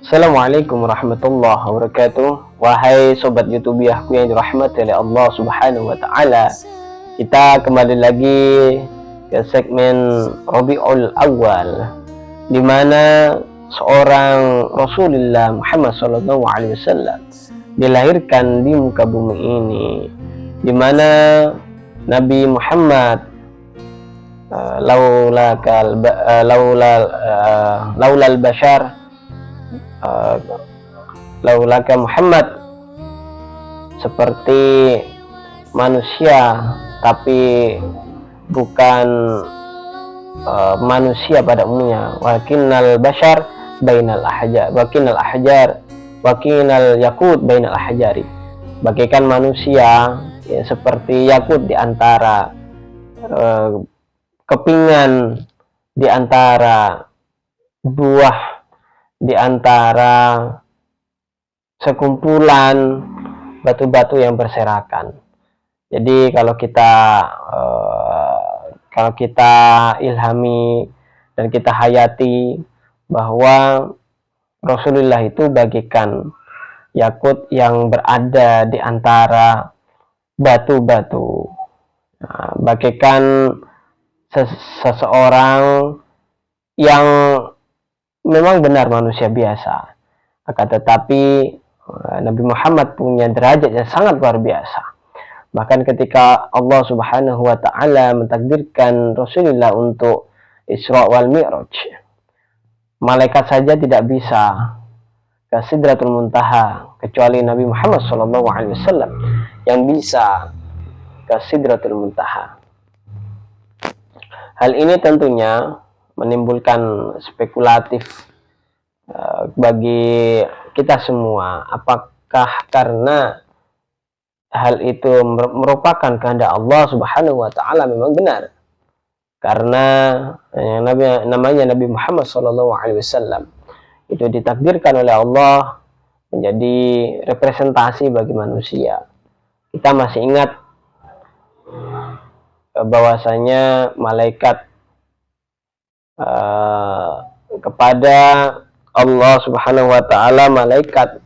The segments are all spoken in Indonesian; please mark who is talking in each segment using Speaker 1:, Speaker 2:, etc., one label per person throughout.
Speaker 1: Assalamualaikum warahmatullahi wabarakatuh. Wahai sobat YouTubiahku yang dirahmati oleh Allah Subhanahu wa taala. Kita kembali lagi ke segmen Rabiul Awal, di mana seorang Rasulullah Muhammad SAW dilahirkan di muka bumi ini, di mana Nabi Muhammad laulal bashar laulaka Muhammad, seperti manusia tapi bukan manusia pada umumnya. Wakinal bashar bainal ahjar, wakinal ahjar, wakinal yakut bainal ahjari, bagaikan manusia ya, seperti yakut di antara kepingan, di antara buah, di antara sekumpulan batu-batu yang berserakan. Jadi kalau kita ilhami dan kita hayati bahwa Rasulullah itu bagaikan yakut yang berada di antara batu-batu, bagaikan seseorang yang memang benar manusia biasa, akan tetapi Nabi Muhammad punya derajat yang sangat luar biasa. Bahkan ketika Allah Subhanahu wa taala mentakdirkan Rasulullah untuk Isra wal Mi'raj, malaikat saja tidak bisa ke Sidratul Muntaha kecuali Nabi Muhammad SAW yang bisa ke Sidratul Muntaha. Hal ini tentunya menimbulkan spekulatif bagi kita semua. Apakah karena hal itu merupakan kehendak Allah Subhanahu wa taala memang benar? Karena namanya Nabi Muhammad SAW itu ditakdirkan oleh Allah menjadi representasi bagi manusia. Kita masih ingat bahwasanya malaikat kepada Allah Subhanahu wa taala, malaikat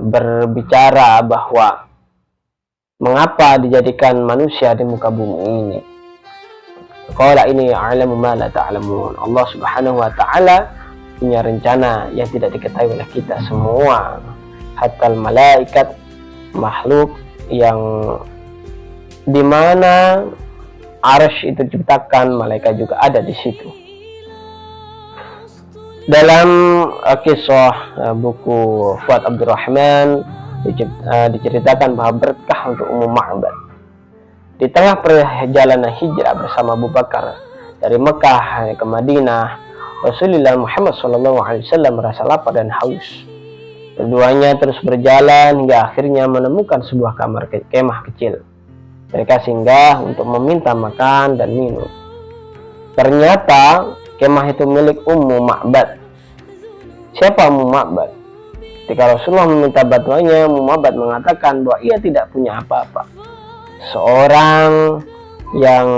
Speaker 1: berbicara bahwa mengapa dijadikan manusia di muka bumi ini. Qala ini a'lamu ma la ta'lamun. Allah Subhanahu wa taala punya rencana yang tidak diketahui oleh kita semua. Hatta malaikat, makhluk yang dimana arsy itu diciptakan, malaikat juga ada di situ. Dalam kisah buku Fuad Abdurrahman diceritakan bahwa berkah untuk Ummu Ma'bad. Di tengah perjalanan hijrah bersama Abu Bakar dari Mekah ke Madinah, Rasulullah Muhammad SAW merasa lapar dan haus. Keduanya terus berjalan hingga akhirnya menemukan sebuah kamar kemah kecil. Mereka singgah untuk meminta makan dan minum. Ternyata kemah itu milik Ummu Ma'bad. Siapa Ummu Ma'bad? Ketika Rasulullah meminta bantuannya, Ummu Ma'bad mengatakan bahwa ia tidak punya apa-apa. Seorang yang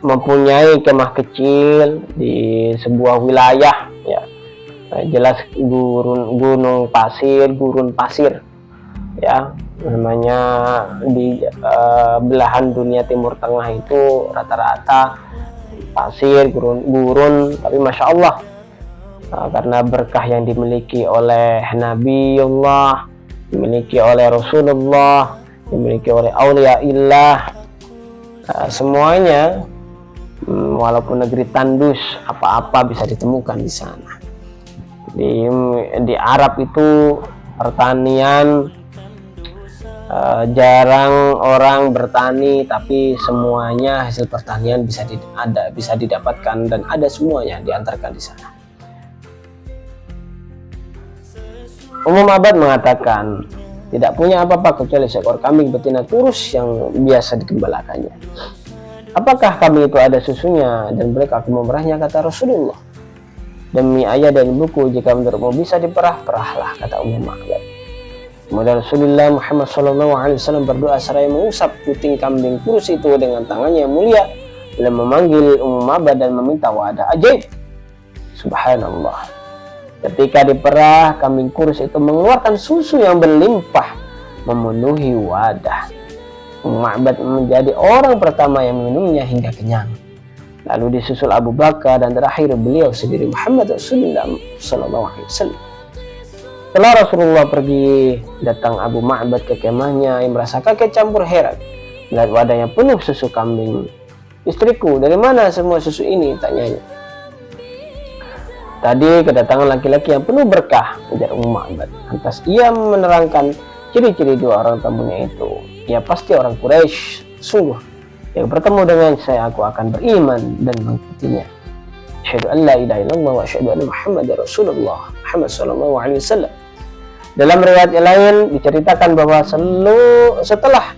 Speaker 1: mempunyai kemah kecil di sebuah wilayah, ya, jelas gurun pasir, ya, namanya di belahan dunia Timur Tengah itu rata-rata pasir, gurun, tapi masya Allah, karena berkah yang dimiliki oleh Nabiullah, dimiliki oleh Rasulullah, dimiliki oleh Auliaillah, semuanya walaupun negeri tandus, apa-apa bisa ditemukan di sana. Di Arab itu pertanian, jarang orang bertani, tapi semuanya hasil pertanian bisa didapatkan dan ada semuanya diantarkan di sana. Ummu Ma'bad mengatakan tidak punya apa-apa kecuali seekor kambing betina kurus yang biasa digembalakannya. Apakah kambing itu ada susunya dan bolehkah aku memerahnya, kata Rasulullah. Demi ayah dan ibuku, jika menurutmu bisa diperah, perahlah, kata Ummu Ma'bad. Kemudian Rasulullah Muhammad SAW berdoa seraya mengusap puting kambing kurus itu dengan tangannya yang mulia, bila memanggil Ummu Ma'bad dan meminta wadah. Ajaib, subhanallah. Ketika diperah, kambing kurus itu mengeluarkan susu yang berlimpah memenuhi wadah. Ummu Ma'bad menjadi orang pertama yang meminumnya hingga kenyang. Lalu disusul Abu Bakar dan terakhir beliau sendiri Muhammad Rasulullah SAW. Setelah Rasulullah pergi, datang Abu Ma'bad ke kemahnya yang merasa kaget campur heran melihat wadahnya penuh susu kambing. Istriku, dari mana semua susu ini? Tanyanya. Tadi kedatangan laki-laki yang penuh berkah, ujar Ummu Ma'bad. Lantas ia menerangkan ciri-ciri dua orang tamunya itu. Ia pasti orang Quraisy. Sungguh, yang bertemu dengan saya, aku akan beriman dan mengikutinya. Asyhadu an la ilaha illallah wa asyhadu anna Muhammadar Rasulullah Muhammad sallallahu alaihi wasallam. Dalam riwayat yang lain diceritakan bahwa setelah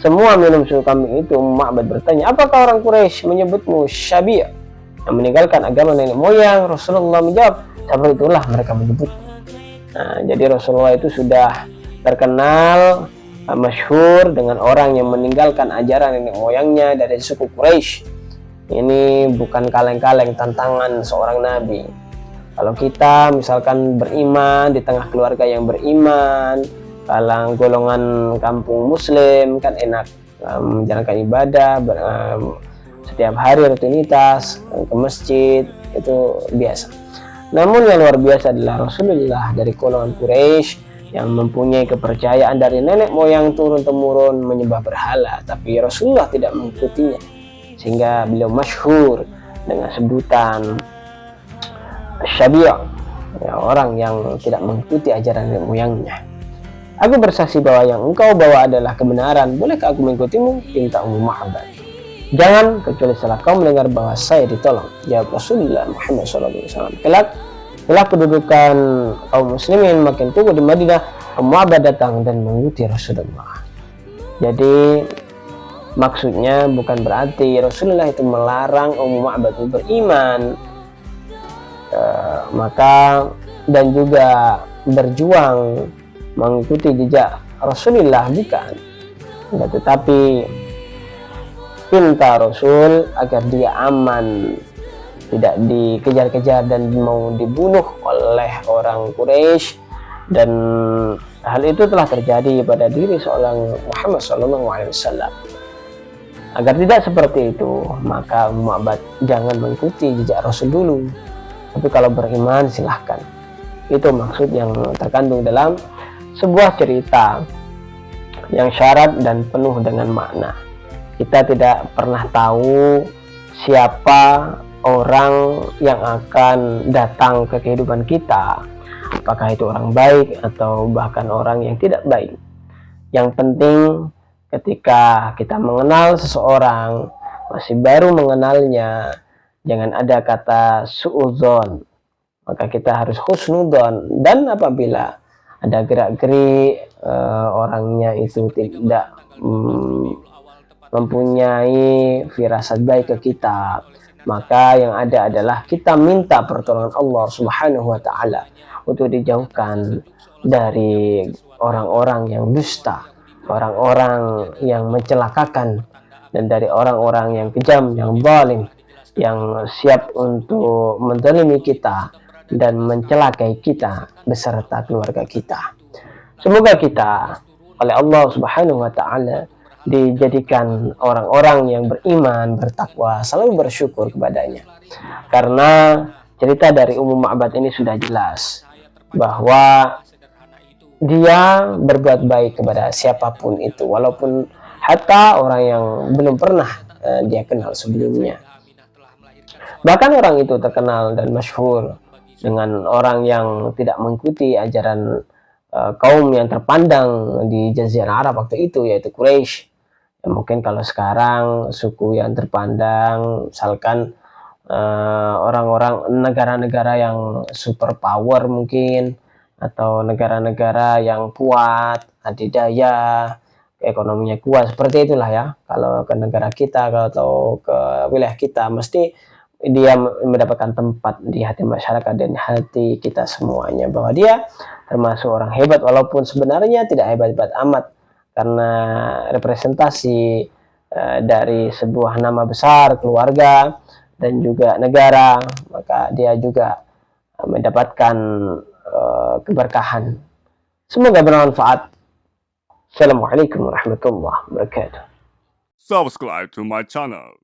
Speaker 1: semua minum susu kambing itu, Ummu Ma'bad bertanya, apakah orang Quraisy menyebutmu Syabi', yang meninggalkan agama nenek moyang? Rasulullah menjawab, seperti itulah mereka menyebut. Nah, jadi Rasulullah itu sudah terkenal, masyhur dengan orang yang meninggalkan ajaran nenek moyangnya dari suku Quraisy. Ini bukan kaleng-kaleng tantangan seorang nabi. Kalau kita misalkan beriman di tengah keluarga yang beriman, kalang golongan kampung muslim, kan enak menjalankan ibadah setiap hari rutinitas ke masjid, itu biasa. Namun yang luar biasa adalah Rasulullah dari golongan Quraisy yang mempunyai kepercayaan dari nenek moyang turun-temurun menyembah berhala, tapi Rasulullah tidak mengikutinya, sehingga beliau masyhur dengan sebutan Syabi', ya, orang yang tidak mengikuti ajaran nenek moyangnya. Aku bersaksi bahwa yang engkau bawa adalah kebenaran. Bolehkah aku mengikutimu? Pinta Ummu Ma'bad. Jangan, kecuali setelah kau mendengar bahwa saya ditolong, jawab Rasulullah Muhammad SAW. Kelak kedudukan kaum muslimin makin tumbuh di Madinah, Ummu Ma'bad datang dan mengikuti Rasulullah. Jadi maksudnya bukan berarti Rasulullah itu melarang Ummu Ma'bad untuk beriman, maka dan juga berjuang mengikuti jejak Rasulullah, bukan. Tetapi pinta Rasul agar dia aman, tidak dikejar-kejar dan mau dibunuh oleh orang Quraisy, dan hal itu telah terjadi pada diri seorang Muhammad SAW. Agar tidak seperti itu, maka Ummu Ma'bad jangan mengikuti jejak Rasul dulu, tapi kalau beriman silahkan. Itu maksud yang terkandung dalam sebuah cerita yang syarat dan penuh dengan makna. Kita tidak pernah tahu siapa orang yang akan datang ke kehidupan kita, apakah itu orang baik atau bahkan orang yang tidak baik. Yang penting ketika kita mengenal seseorang, masih baru mengenalnya, jangan ada kata suudzon, maka kita harus husnudzon. Dan apabila ada gerak-gerik orangnya itu tidak mempunyai firasat baik ke kita, maka yang ada adalah kita minta pertolongan Allah Subhanahu wa Ta'ala untuk dijauhkan dari orang-orang yang dusta, orang-orang yang mencelakakan, dan dari orang-orang yang kejam, yang zalim, yang siap untuk menzalimi kita dan mencelakai kita beserta keluarga kita. Semoga kita oleh Allah Subhanahu wa Ta'ala dijadikan orang-orang yang beriman, bertakwa, selalu bersyukur kepadanya. Karena cerita dari Ummu Ma'bad ini sudah jelas bahwa dia berbuat baik kepada siapapun itu, walaupun hatta orang yang belum pernah dia kenal sebelumnya. Bahkan orang itu terkenal dan masyhur dengan orang yang tidak mengikuti ajaran kaum yang terpandang di Jazirah Arab waktu itu, yaitu Quraisy. Ya, mungkin kalau sekarang suku yang terpandang, misalkan orang-orang negara-negara yang superpower mungkin, atau negara-negara yang kuat, adidaya, ekonominya kuat, seperti itulah ya. Kalau ke negara kita atau ke wilayah kita, mesti dia mendapatkan tempat di hati masyarakat dan hati kita semuanya, bahwa dia termasuk orang hebat, walaupun sebenarnya tidak hebat-hebat amat, karena representasi dari sebuah nama besar keluarga dan juga negara, maka dia juga mendapatkan keberkahan. Semoga bermanfaat. Assalamualaikum warahmatullahi wabarakatuh.
Speaker 2: Subscribe to my channel.